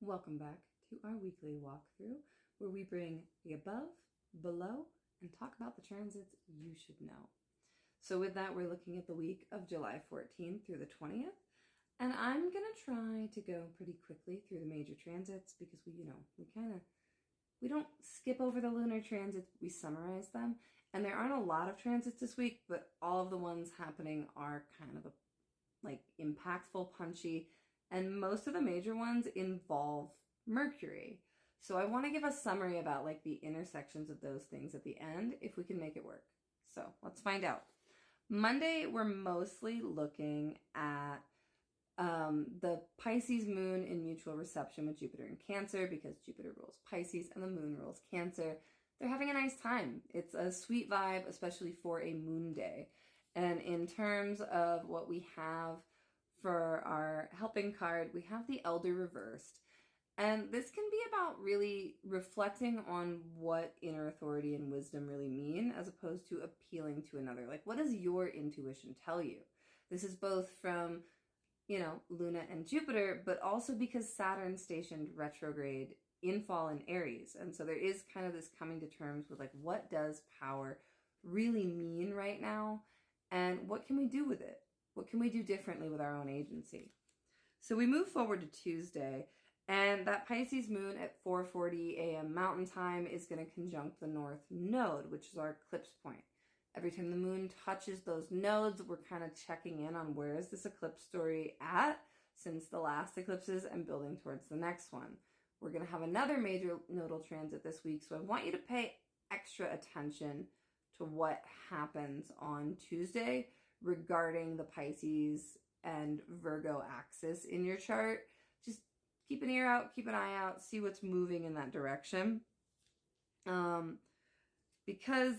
Welcome back to our weekly walkthrough where we bring the above, below, and talk about the transits you should know. So with that, we're looking at the week of July 14th through the 20th. And I'm going to try to go pretty quickly through the major transits because we don't skip over the lunar transits, we summarize them. And there aren't a lot of transits this week, but all of the ones happening are kind of impactful, punchy, and most of the major ones involve Mercury. So I want to give a summary about the intersections of those things at the end, if we can make it work. So let's find out. Monday, we're mostly looking at the Pisces moon in mutual reception with Jupiter in Cancer, because Jupiter rules Pisces and the moon rules Cancer. They're having a nice time. It's a sweet vibe, especially for a moon day. And in terms of what we have for our helping card, we have the Elder reversed. And this can be about really reflecting on what inner authority and wisdom really mean, as opposed to appealing to another. What does your intuition tell you? This is both from, Luna and Jupiter, but also because Saturn stationed retrograde in fall in Aries. And so there is kind of this coming to terms with what does power really mean right now? And what can we do with it? What can we do differently with our own agency? So we move forward to Tuesday, and that Pisces moon at 4:40 a.m. Mountain Time is going to conjunct the North Node, which is our eclipse point. Every time the moon touches those nodes, we're kind of checking in on where is this eclipse story at since the last eclipses and building towards the next one. We're going to have another major nodal transit this week, so I want you to pay extra attention to what happens on Tuesday regarding the Pisces and Virgo axis in your chart. Just keep an ear out, keep an eye out, see what's moving in that direction. Because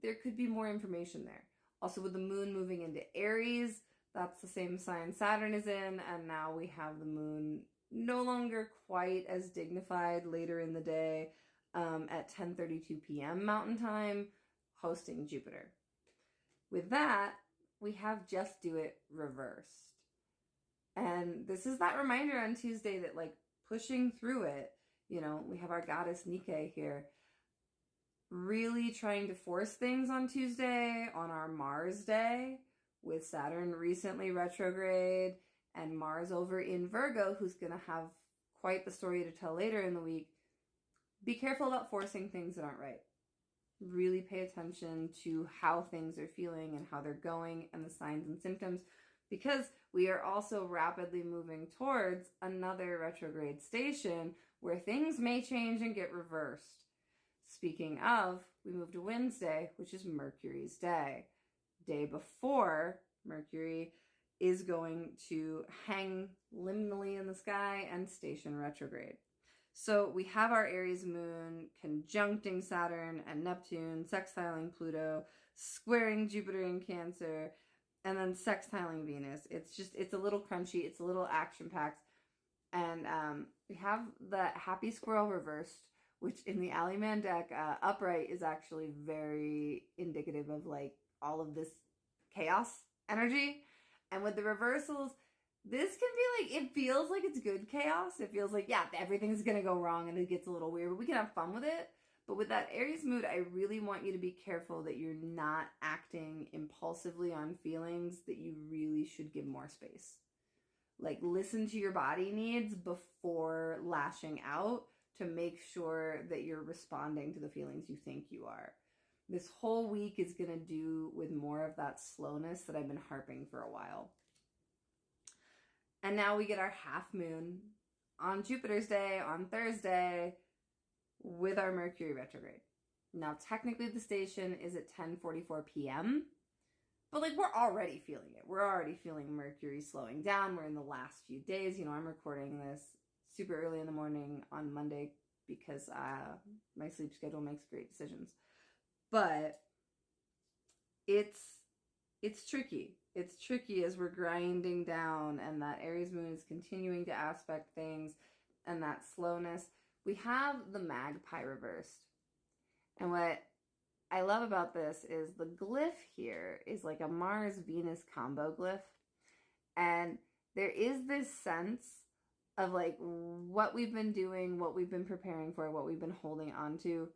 there could be more information there. Also, with the moon moving into Aries, that's the same sign Saturn is in, and now we have the moon no longer quite as dignified later in the day at 10:32 p.m. Mountain Time, hosting Jupiter. With that, we have Just Do It reversed. And this is that reminder on Tuesday that pushing through it, we have our goddess Nike here, really trying to force things on Tuesday on our Mars day, with Saturn recently retrograde and Mars over in Virgo, who's going to have quite the story to tell later in the week. Be careful about forcing things that aren't right. Really pay attention to how things are feeling and how they're going and the signs and symptoms, because we are also rapidly moving towards another retrograde station where things may change and get reversed. Speaking of, we move to Wednesday, which is Mercury's day. Day before, Mercury is going to hang liminally in the sky and station retrograde. So we have our Aries moon conjuncting Saturn and Neptune, sextiling Pluto, squaring Jupiter in Cancer, and then sextiling Venus. It's a little crunchy, it's a little action-packed. And we have the Happy Squirrel reversed, which in the Alleyman deck, upright is actually very indicative of all of this chaos energy. And with the reversals, this can be it feels like it's good chaos. It feels everything's going to go wrong and it gets a little weird, but we can have fun with it. But with that Aries mood, I really want you to be careful that you're not acting impulsively on feelings that you really should give more space. Listen to your body needs before lashing out to make sure that you're responding to the feelings you think you are. This whole week is going to do with more of that slowness that I've been harping for a while. And now we get our half moon on Jupiter's day, on Thursday, with our Mercury retrograde. Now, technically the station is at 10:44 p.m., but we're already feeling it. We're already feeling Mercury slowing down. We're in the last few days. I'm recording this super early in the morning on Monday because my sleep schedule makes great decisions. But it's tricky. It's tricky as we're grinding down and that Aries moon is continuing to aspect things and that slowness. We have the Magpie reversed. And what I love about this is the glyph here is a Mars-Venus combo glyph. And there is this sense of like what we've been doing, what we've been preparing for, what we've been holding on to.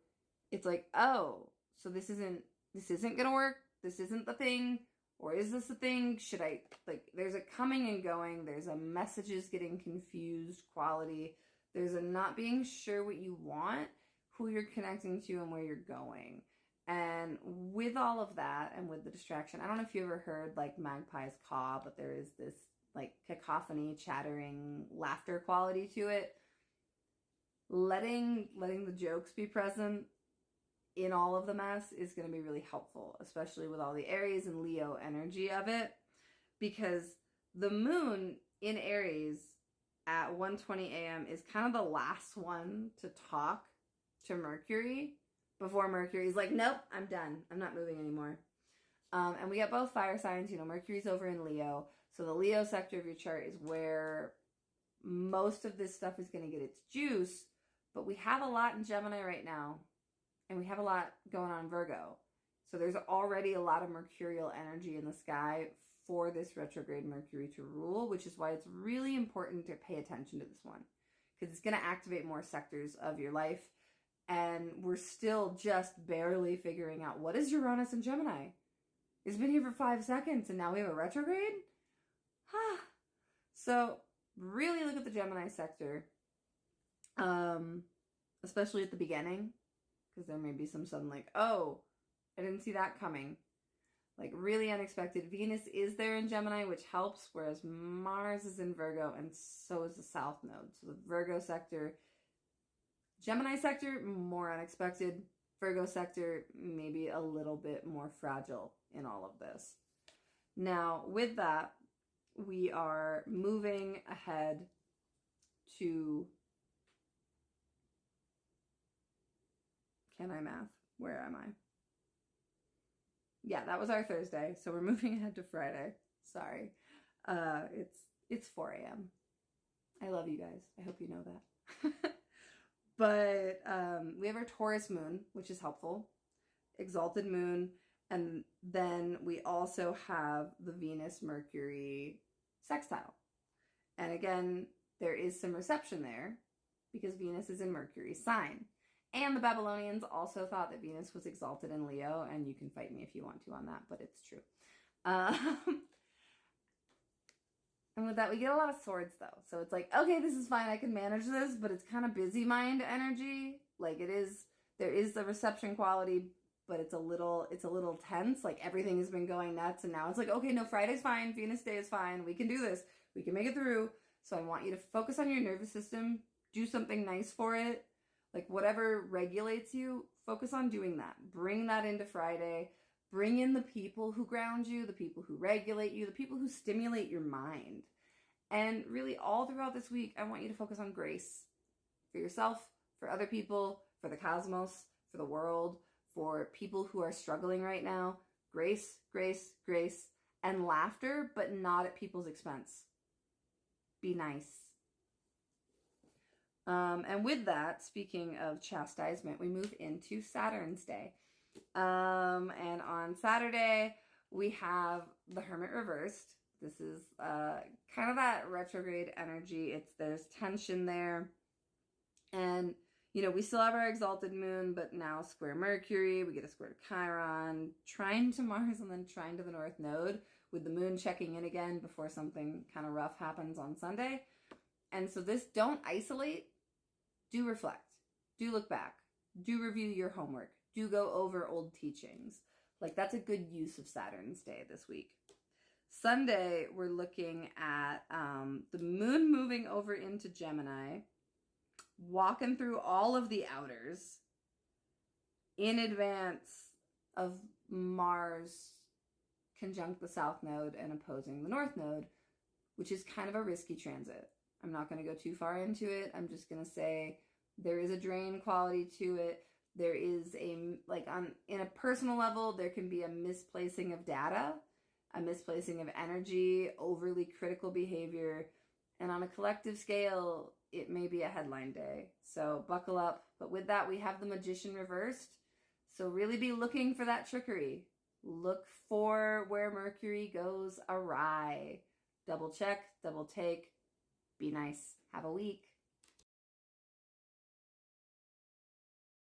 It's like, oh, so this isn't gonna work. This isn't the thing. Or is this the thing? Should I, like, there's a coming and going. There's a messages getting confused quality. There's a not being sure what you want, who you're connecting to, and where you're going. And with all of that, and with the distraction, I don't know if you ever heard like magpies caw, but there is this like cacophony, chattering, laughter quality to it. Letting the jokes be present in all of the mess is going to be really helpful, especially with all the Aries and Leo energy of it, because the moon in Aries at 1:20 a.m. is kind of the last one to talk to Mercury before Mercury's like, nope, I'm done. I'm not moving anymore. And we got both fire signs. Mercury's over in Leo. So the Leo sector of your chart is where most of this stuff is going to get its juice. But we have a lot in Gemini right now. And we have a lot going on in Virgo. So there's already a lot of mercurial energy in the sky for this retrograde Mercury to rule, which is why it's really important to pay attention to this one. Because it's going to activate more sectors of your life. And we're still just barely figuring out, what is Uranus in Gemini? It's been here for 5 seconds and now we have a retrograde? So really look at the Gemini sector. Especially at the beginning. Because there may be some sudden like, oh, I didn't see that coming. Like really unexpected. Venus is there in Gemini, which helps, whereas Mars is in Virgo, and so is the South Node. So the Virgo sector, Gemini sector, more unexpected. Virgo sector, maybe a little bit more fragile in all of this. Now, with that, we are moving ahead to... Can I math? Where am I? Yeah, that was our Thursday. So we're moving ahead to Friday. Sorry. It's 4 a.m. I love you guys. I hope you know that. But we have our Taurus moon, which is helpful. Exalted moon. And then we also have the Venus-Mercury sextile. And again, there is some reception there because Venus is in Mercury's sign. And the Babylonians also thought that Venus was exalted in Leo, and you can fight me if you want to on that, but it's true. And with that, we get a lot of swords, though. So it's like, okay, this is fine, I can manage this, but it's kind of busy mind energy. Like there is the reception quality, but it's a little tense. Like everything has been going nuts, and now it's like, okay, no, Friday's fine, Venus Day is fine, we can do this, we can make it through. So I want you to focus on your nervous system, do something nice for it. Like whatever regulates you, focus on doing that. Bring that into Friday. Bring in the people who ground you, the people who regulate you, the people who stimulate your mind. And really all throughout this week, I want you to focus on grace for yourself, for other people, for the cosmos, for the world, for people who are struggling right now. Grace, grace, grace, and laughter, but not at people's expense. Be nice. And with that, speaking of chastisement, we move into Saturn's Day. And on Saturday, we have the Hermit reversed. This is kind of that retrograde energy. There's tension there. And, we still have our exalted moon, but now square Mercury. We get a square to Chiron, trine to Mars, and then trine to the North Node, with the moon checking in again before something kind of rough happens on Sunday. And so this, don't isolate. Do reflect, do look back, do review your homework, do go over old teachings. Like that's a good use of Saturn's Day this week. Sunday, we're looking at the moon moving over into Gemini, walking through all of the outers in advance of Mars conjunct the South Node and opposing the North Node, which is kind of a risky transit. I'm not going to go too far into it. I'm just going to say there is a drain quality to it. There is in a personal level, there can be a misplacing of data, a misplacing of energy, overly critical behavior. And on a collective scale, it may be a headline day. So buckle up. But with that, we have the Magician reversed. So really be looking for that trickery. Look for where Mercury goes awry. Double check, double take. Be nice. Have a week.